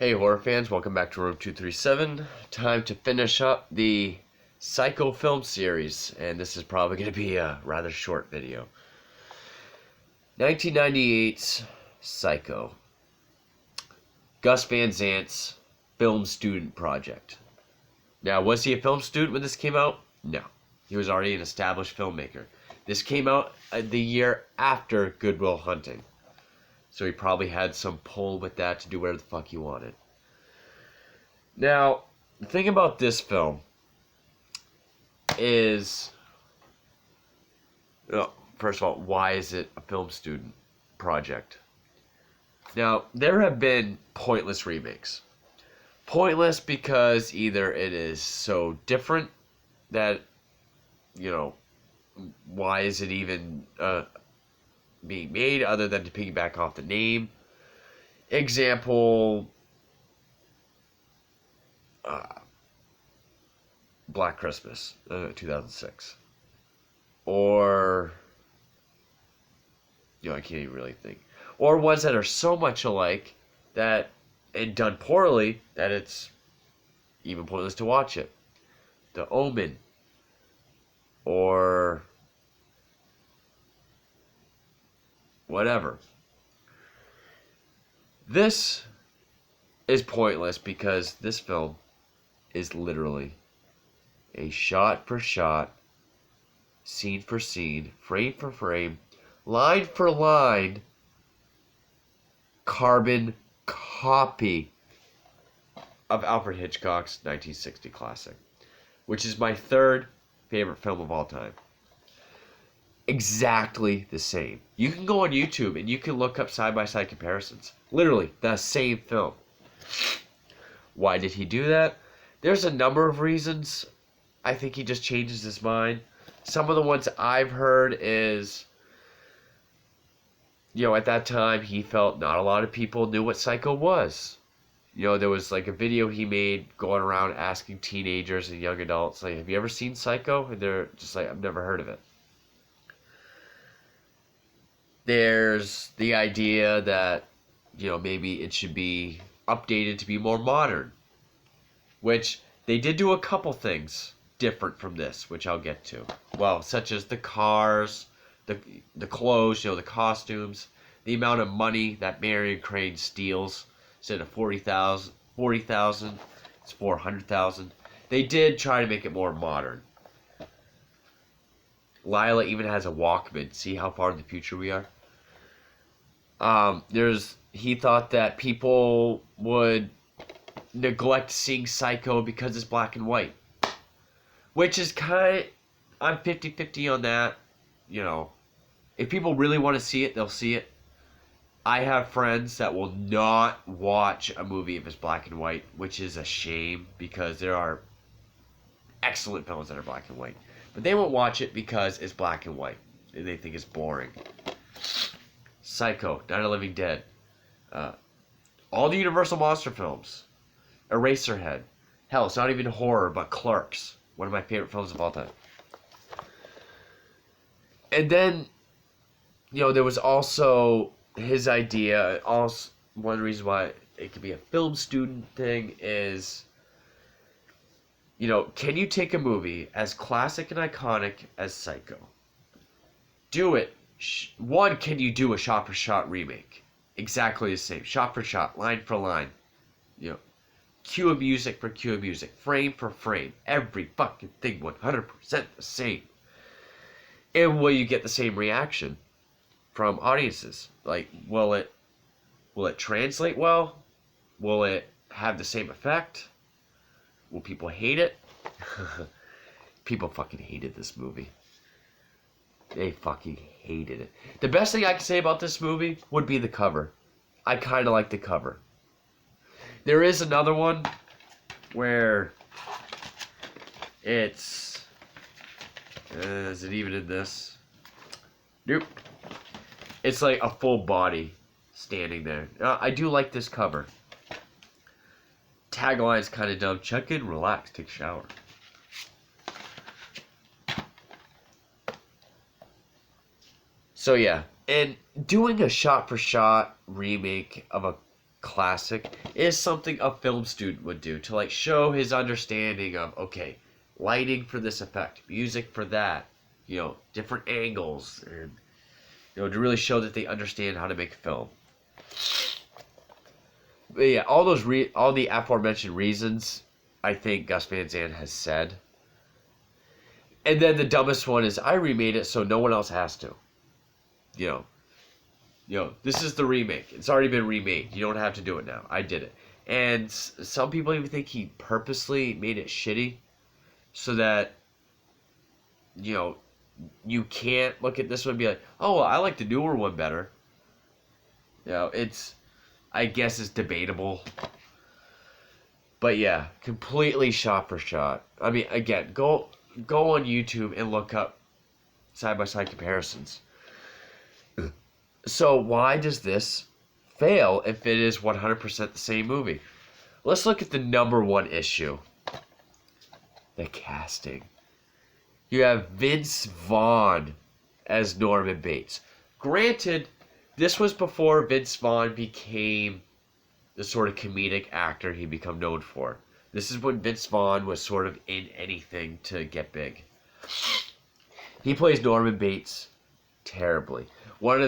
Hey horror fans, welcome back to Room 237. Time to finish up the Psycho film series, and this is probably going to be a rather short video. 1998's Psycho. Gus Van Zant's film student project. Now, was he a film student when this came out? No. He was already an established filmmaker. This came out the year after Good Will Hunting. So he probably had some pull with that to do whatever the fuck he wanted. Now, the thing about this film is, first of all, why is it a film student project? Now, there have been pointless remakes. Pointless because either it is so different that, why is it even being made other than to piggyback off the name? Example, Black Christmas, 2006. Or, I can't even really think. Or ones that are so much alike that, and done poorly, that it's even pointless to watch it. The Omen. Or whatever. This is pointless because this film is literally a shot-for-shot, scene-for-scene, frame-for-frame, line-for-line, carbon copy of Alfred Hitchcock's 1960 classic, which is my third favorite film of all time. Exactly the same. You can go on YouTube and you can look up side-by-side comparisons. Literally, the same film. Why did he do that? There's a number of reasons. I think he just changes his mind. Some of the ones I've heard is, at that time he felt not a lot of people knew what Psycho was. There was like a video he made going around asking teenagers and young adults, like, have you ever seen Psycho? And they're just like, I've never heard of it. There's the idea that, maybe it should be updated to be more modern. Which, they did do a couple things different from this, which I'll get to. Well, such as the cars, the clothes, the costumes, the amount of money that Marion Crane steals. Instead of $40,000, it's $400,000. They did try to make it more modern. Lila even has a Walkman. See how far in the future we are? He thought that people would neglect seeing Psycho because it's black and white. Which is I'm 50-50 on that. If people really want to see it, they'll see it. I have friends that will not watch a movie if it's black and white, which is a shame because there are excellent films that are black and white. But they won't watch it because it's black and white. And they think it's boring. Psycho, Night of the Living Dead. All the Universal Monster films. Eraserhead. Hell, it's not even horror, but Clerks. One of my favorite films of all time. And then, there was also his idea. Also, one reason why it could be a film student thing is, can you take a movie as classic and iconic as Psycho? Do it. One, can you do a shot-for-shot remake? Exactly the same. Shot-for-shot, line for line. Cue of music for cue of music. Frame for frame. Every fucking thing 100% the same. And will you get the same reaction from audiences? Like, will it translate well? Will it have the same effect? Will people hate it? People fucking hated this movie. They fucking hated it. The best thing I can say about this movie would be the cover. I kind of like the cover. There is another one where it's... is it even in this? Nope. It's like a full body standing there. I do like this cover. Tagline's kind of dumb. Check in, relax, take a shower. So yeah, and doing a shot-for-shot remake of a classic is something a film student would do to like show his understanding of, okay, lighting for this effect, music for that, different angles, and to really show that they understand how to make film. But yeah, all the aforementioned reasons I think Gus Van Zant has said. And then the dumbest one is I remade it so no one else has to. This is the remake. It's already been remade. You don't have to do it now. I did it. And some people even think he purposely made it shitty so that, you can't look at this one and be like, oh, well, I like the newer one better. I guess it's debatable. But yeah, completely shot for shot. I mean, again, go on YouTube and look up side-by-side comparisons. So why does this fail if it is 100% the same movie? Let's look at the number one issue. The casting. You have Vince Vaugn as Norman Bates. Granted, this was before Vince Vaugn became the sort of comedic actor he become known for. This is when Vince Vaugn was sort of in anything to get big. He plays Norman Bates terribly. One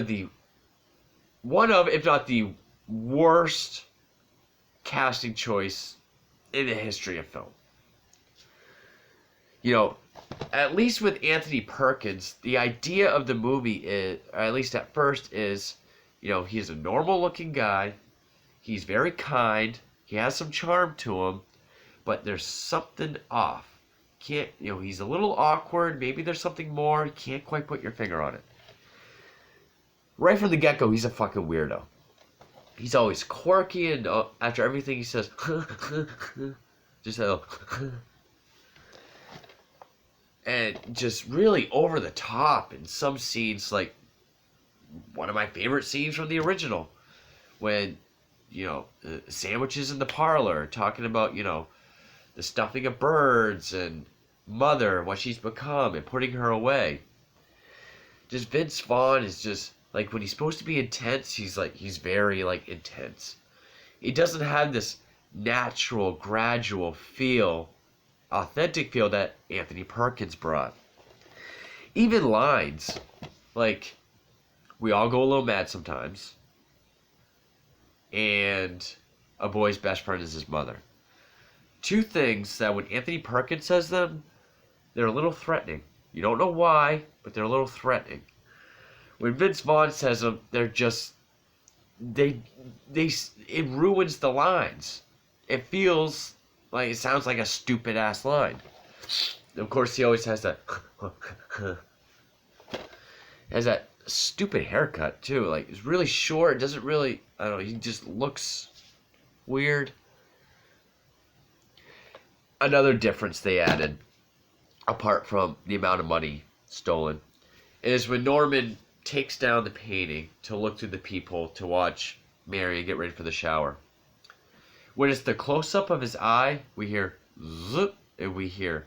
of, if not the worst casting choice in the history of film. At least with Anthony Perkins, the idea of the movie is, or at least at first, is, he's a normal looking guy. He's very kind. He has some charm to him, but there's something off. He's a little awkward. Maybe there's something more. You can't quite put your finger on it. Right from the get-go, he's a fucking weirdo. He's always quirky, and after everything he says, just a little, and just really over the top in some scenes. Like one of my favorite scenes from the original, when sandwiches in the parlor, talking about the stuffing of birds and mother, what she's become, and putting her away. Just Vince Vaughn is just like, when he's supposed to be intense, he's very intense. He doesn't have this natural, gradual feel, authentic feel that Anthony Perkins brought. Even lines like, we all go a little mad sometimes, and a boy's best friend is his mother. Two things that when Anthony Perkins says them, they're a little threatening. You don't know why, but they're a little threatening. When Vince Vaughn says them, they're just, it ruins the lines. It feels like, it sounds like a stupid ass line. Of course, he always has that, stupid haircut too. Like, it's really short. It doesn't really, I don't know, he just looks weird. Another difference they added, apart from the amount of money stolen, is when Norman takes down the painting to look through the peephole to watch Mary get ready for the shower. When it's the close-up of his eye, we hear zoop, and we hear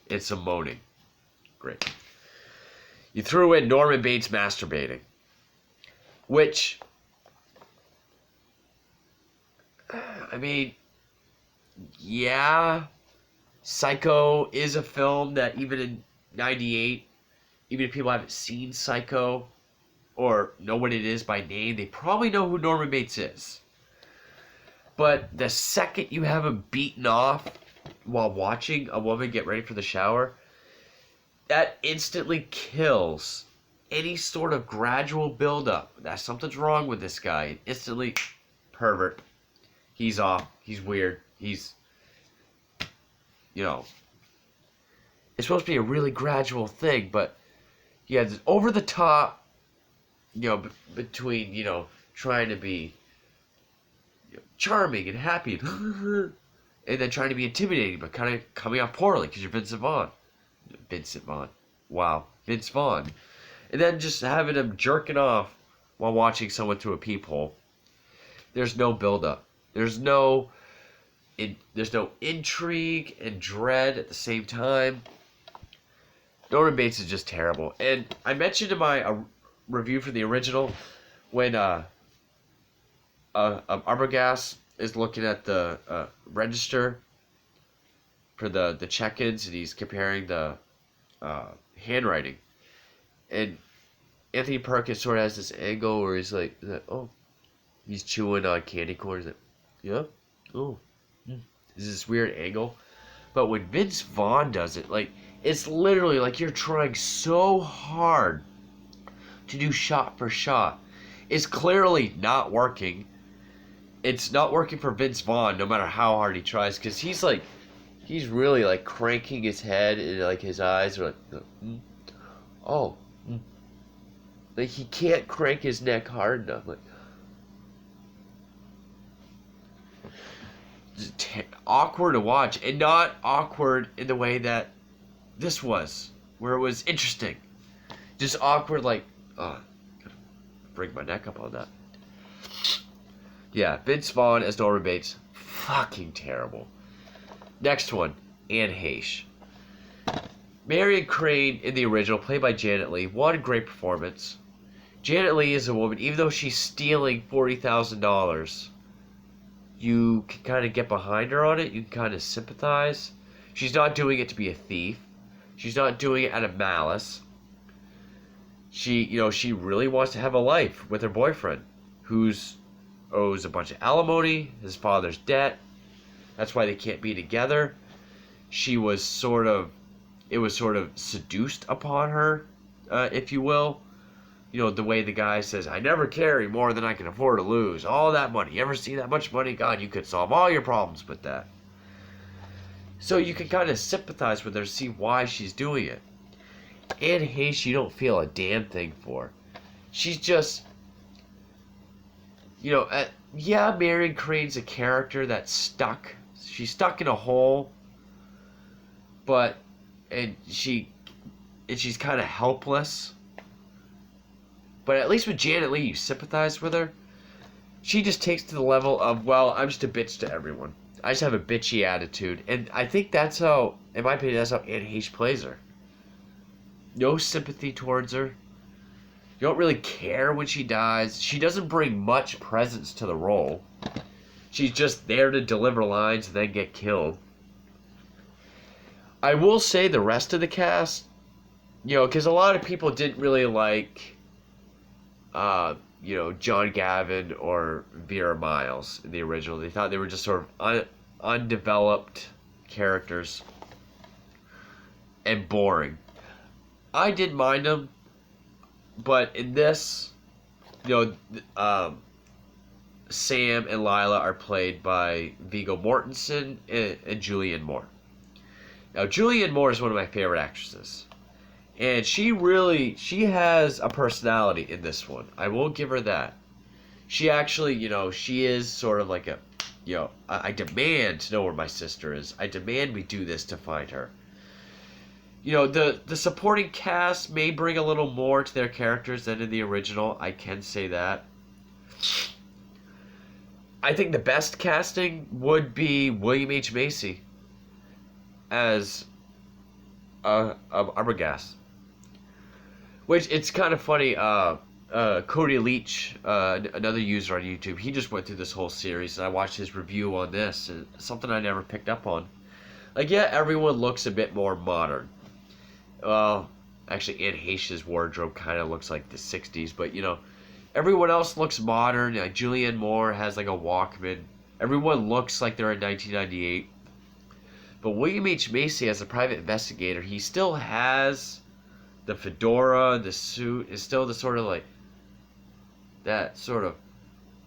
it's some moaning. Great. You threw in Norman Bates masturbating, which, I mean, yeah, Psycho is a film that even in 98, even if people haven't seen Psycho or know what it is by name, they probably know who Norman Bates is. But the second you have him beaten off while watching a woman get ready for the shower, that instantly kills any sort of gradual buildup. That something's wrong with this guy. Instantly, pervert. He's off. He's weird. He's, it's supposed to be a really gradual thing, but yeah, it's over the top, between, trying to be charming and happy, and then trying to be intimidating, but kind of coming off poorly because you're Vincent Vaughn. Wow. Vince Vaughn. And then just having him jerking off while watching someone through a peephole. There's no build-up. There's no intrigue and dread at the same time. Norman Bates is just terrible. And I mentioned in my review for the original, when Arbogast is looking at the register for the check-ins, and he's comparing the handwriting. And Anthony Perkins sort of has this angle where he's like, oh, he's chewing on candy corn. He's like, yeah, oh, is this weird angle? But when Vince Vaughn does it, like, it's literally like you're trying so hard to do shot for shot. It's clearly not working. It's not working for Vince Vaughn, no matter how hard he tries, because he's really like cranking his head, and like his eyes are like, oh, like he can't crank his neck hard enough. Like, awkward to watch, and not awkward in the way that this was, where it was interesting. Just awkward, like, oh, gotta break my neck up on that. Yeah, Vince Vaughn as Norman Bates, fucking terrible. Next one, Anne Hesch. Marion Crane in the original, played by Janet Leigh, one great performance. Janet Leigh is a woman, even though she's stealing $40,000, you can kind of get behind her on it. You can kind of sympathize. She's not doing it to be a thief. She's not doing it out of malice. She really wants to have a life with her boyfriend, owes a bunch of alimony, his father's debt. That's why they can't be together. It was sort of seduced upon her, if you will. You know, the way the guy says, I never carry more than I can afford to lose. All that money. You ever see that much money? God, you could solve all your problems with that. So you can kind of sympathize with her, see why she's doing it. Anne Heche, you don't feel a damn thing for. She's just, Marion Crane's a character that's stuck. She's stuck in a hole, and she's kind of helpless. But at least with Janet Leigh, you sympathize with her. She just takes to the level of, well, I'm just a bitch to everyone. I just have a bitchy attitude. And I think that's how, in my opinion, that's how Anne Heche plays her. No sympathy towards her. You don't really care when she dies. She doesn't bring much presence to the role. She's just there to deliver lines and then get killed. I will say the rest of the cast, because a lot of people didn't really like, John Gavin or Vera Miles in the original. They thought they were just sort of undeveloped characters and boring. I didn't mind them, but in this, Sam and Lila are played by Viggo Mortensen and Julianne Moore. Now, Julianne Moore is one of my favorite actresses. And she has a personality in this one. I will give her that. She actually, she is sort of like I demand to know where my sister is. I demand we do this to find her. The supporting cast may bring a little more to their characters than in the original. I can say that. I think the best casting would be William H. Macy as Arbogast. Which, it's kind of funny, Cody Leach, another user on YouTube, he just went through this whole series, and I watched his review on this, and something I never picked up on. Like, yeah, everyone looks a bit more modern. Well, actually, Anne Heche's wardrobe kind of looks like the 60s, but, everyone else looks modern. Like, Julianne Moore has, like, a Walkman. Everyone looks like they're in 1998. But William H. Macy, as a private investigator, he still has the fedora, the suit, is still the sort of like that sort of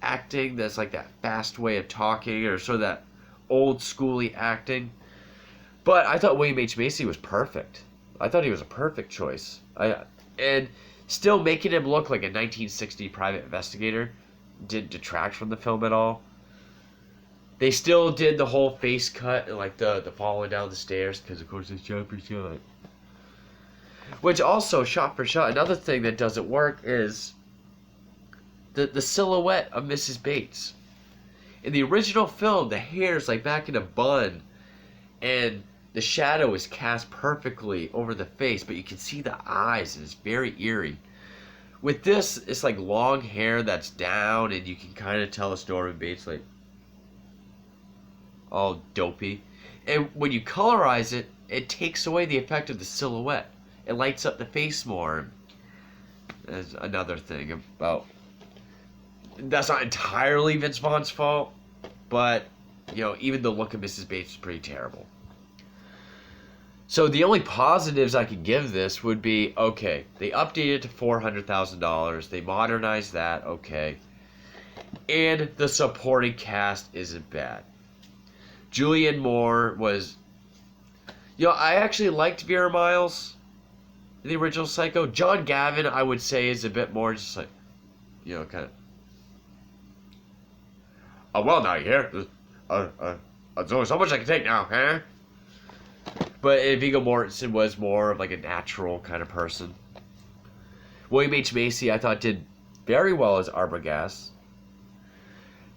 acting that's like that fast way of talking, or sort of that old schooly acting. But I thought William H. Macy was perfect. I thought he was a perfect choice. And still making him look like a 1960 private investigator didn't detract from the film at all. They still did the whole face cut and like the falling down the stairs, because of course it's jumping shot. Which also, shot for shot, another thing that doesn't work is the silhouette of Mrs. Bates. In the original film, the hair's like back in a bun, and the shadow is cast perfectly over the face, but you can see the eyes, and it's very eerie. With this, it's like long hair that's down, and you can kind of tell it's Norman Bates, like, all dopey. And when you colorize it, it takes away the effect of the silhouette. It lights up the face more. There's another thing about... That's not entirely Vince Vaughn's fault, but, you know, even the look of Mrs. Bates is pretty terrible. So the only positives I could give this would be, okay, they updated it to $400,000. They modernized that, okay. And the supporting cast isn't bad. Julianne Moore was... You know, I actually liked Vera Miles in the original Psycho. John Gavin, I would say, is a bit more just like, you know, kind of... Oh, well, now you hear. There's only so much I can take now, huh? But Viggo Mortensen was more of like a natural kind of person. William H. Macy, I thought, did very well as Arbogast.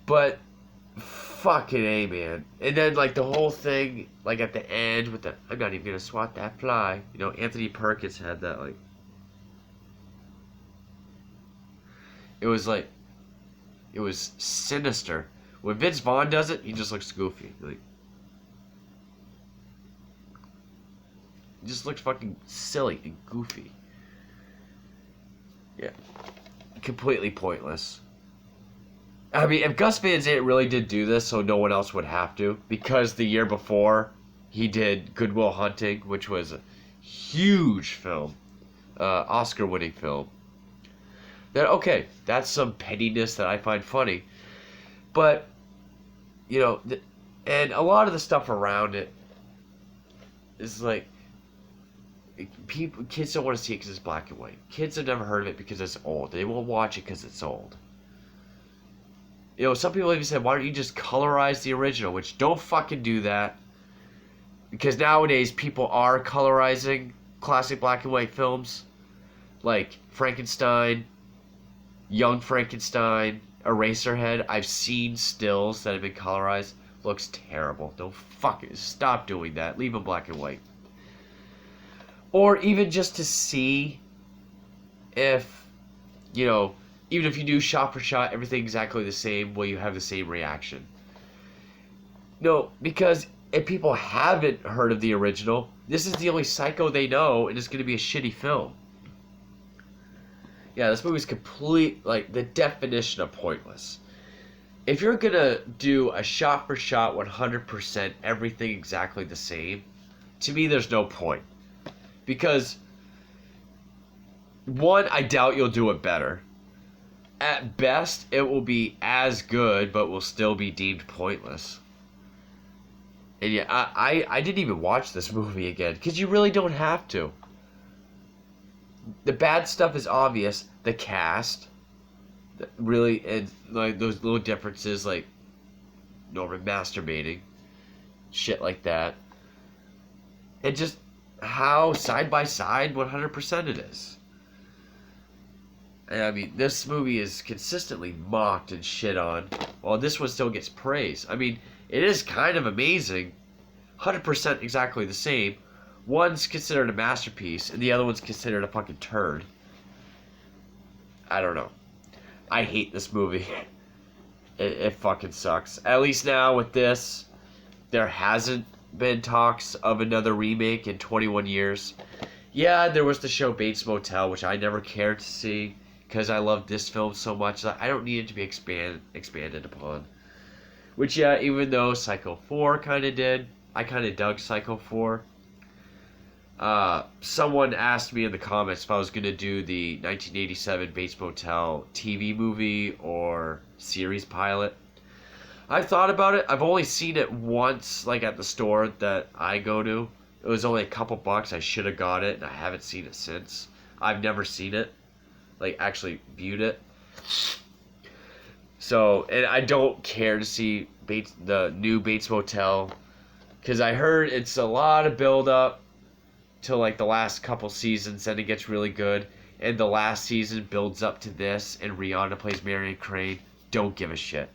But, fucking A, man. And then, like, the whole thing, like, at the end with the, I'm not even gonna swat that fly. You know, Anthony Perkins had that, like... It was, like... It was sinister. When Vince Vaughn does it, he just looks goofy. Like... He just looks fucking silly and goofy. Yeah. Completely pointless. I mean, if Gus Van Zant really did do this so no one else would have to, because the year before he did Good Will Hunting, which was a huge film, Oscar-winning film, then okay, that's some pettiness that I find funny. But, you know, and a lot of the stuff around it is like, kids don't want to see it because it's black and white. Kids have never heard of it because it's old. They won't watch it because it's old. You know, some people even said, why don't you just colorize the original? Which, don't fucking do that. Because nowadays, people are colorizing classic black and white films. Like Frankenstein, Young Frankenstein, Eraserhead. I've seen stills that have been colorized. Looks terrible. Don't fucking stop doing that. Leave them black and white. Or even just to see if, you know, even if you do shot for shot, everything exactly the same, will you have the same reaction? No, because if people haven't heard of the original, this is the only Psycho they know, and it's going to be a shitty film. Yeah, this movie's complete, like, the definition of pointless. If you're going to do a shot for shot, 100%, everything exactly the same, to me, there's no point. Because, one, I doubt you'll do it better. At best, it will be as good, but will still be deemed pointless. And yeah, I didn't even watch this movie again, because you really don't have to. The bad stuff is obvious. The cast, really, and like those little differences, like Norman masturbating, shit like that. And just how side by side 100% it is. And I mean, this movie is consistently mocked and shit on, while this one still gets praise. I mean, it is kind of amazing. 100% exactly the same. One's considered a masterpiece, and the other one's considered a fucking turd. I don't know. I hate this movie. It fucking sucks. At least now with this, there hasn't been talks of another remake in 21 years. Yeah, there was the show Bates Motel, which I never cared to see because I loved this film so much that I don't need it to be expanded upon. Which, yeah, even though Psycho 4 kind of did, I kind of dug Psycho 4. Someone asked me in the comments if I was going to do the 1987 Bates Motel TV movie or series pilot. I've thought about it. I've only seen it once, like at the store that I go to. It was only a couple bucks. I should have got it, and I haven't seen it since. I've never seen it, like actually viewed it. So, and I don't care to see the new Bates Motel, because I heard it's a lot of build up to like the last couple seasons, and it gets really good. And the last season builds up to this, and Rihanna plays Marion Crane. Don't give a shit.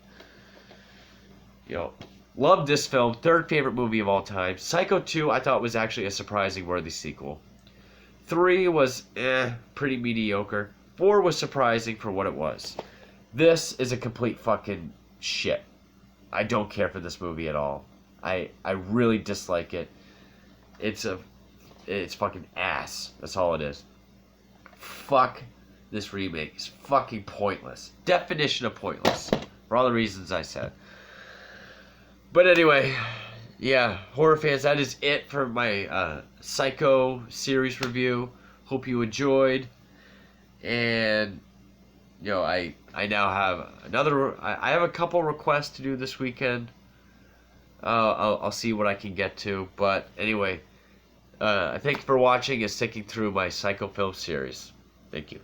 You know, love this film. Third favorite movie of all time. Psycho 2, I thought was actually a surprising worthy sequel. 3 was pretty mediocre. 4 was surprising for what it was. This is a complete fucking shit. I don't care for this movie at all. I really dislike it. It's fucking ass. That's all it is. Fuck this remake. It's fucking pointless. Definition of pointless. For all the reasons I said. But anyway, yeah, horror fans, that is it for my Psycho series review. Hope you enjoyed. And, you know, I now have I have a couple requests to do this weekend. I'll see what I can get to. But anyway, thank you for watching and sticking through my Psycho film series. Thank you.